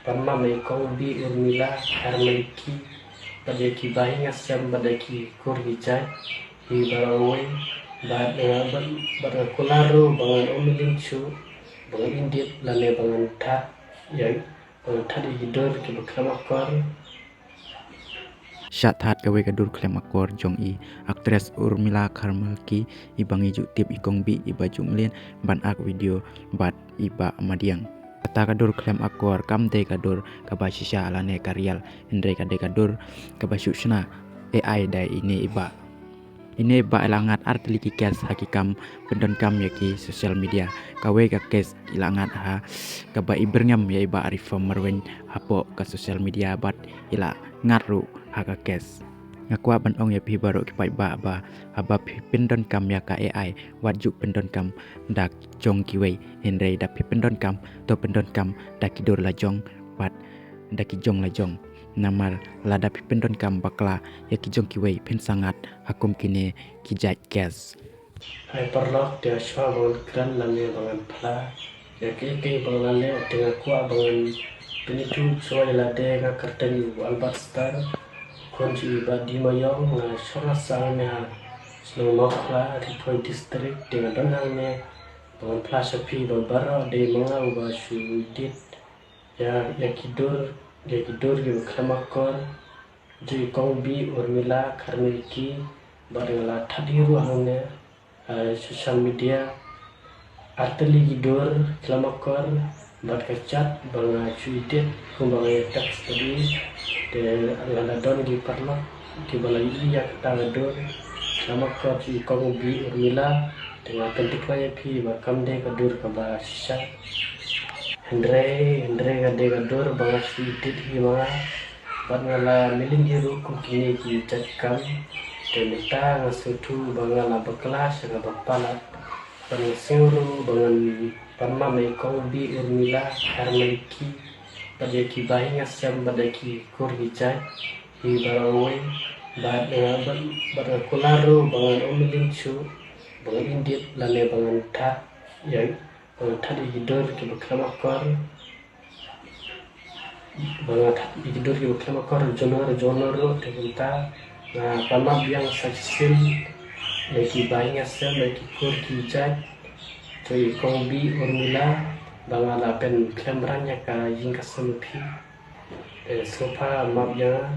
Panma mai kong bi urmila harmeliki badaki bahinga sem badaki kurgijai hi barawai bad bad kularo bangan omilinchu bangan indit lale bangan tha yai bangan tha digidor ki bakramakor Syathat gawe gadur klem akor jong i aktres Urmila Karmelki ibangi jutip ikong bi iba junglin ban ak video bat iba madiang kata gadur klem akor kamde gadur kabasisha alane karyal indre kade gadur kabasushna AI dai ini ba ilangat artiliki kes hakikam pendon kam yaki sosial media kawe ka kes ilangat ha kaba iberngam ya iba arifa merwen hapo ka sosial media bat ila ngaru haka kes ngakwa ban ong ya pi baru kipai ba aba pi pendon kam ya ka AI waju pendon kam dak jong kiwe henre da pi pendon kam to pendon kam dakidur lajong bat daki jong lajong namar lada pi pendon kam bakla ya ki jong kiwe pen sangat hakum kine kijat kes hai perlok dia shwa bangan kran lale bangan pla ya ki bangan lale dengan kuah bangan penitu soal lade nga kartani Albert Star kunci badi mayong nga shora sangnya snow makla Ripoy district dengan donangnya bangan pla sapi babara de mga uba shudit ya kidur gitu kamakor jadi kongbi Urmila Karmelki barangala thadiru hangnya sosial media arteli gidur kamakor bat kecat banga cuitit kumbang teks tadi de alala don di parlo di balai ya tagador kamakor si kongbi Urmila dengan pentiknya pi bakam de gadur kabasisha Andre gade gadur bangat sedikit hima bangala miling hiru kini ki cakam demita ngasutu bangala berkelas nga bapalat pangsiuru bangan panma mai kong bi Urmila Karmelki badaki bahinga sem badaki kurgijai hi barawai bad kularo bangan omilinchu bangan indit lale bangan tha yai tadi hidur ki bakramakor bangat hidur ki bakramakor jonor tegunta na pama biang saksil lagi bahinga sem lagi kur ki jat to kongbi Urmila bangala pen klemranya ka jingka sempi sofa mabya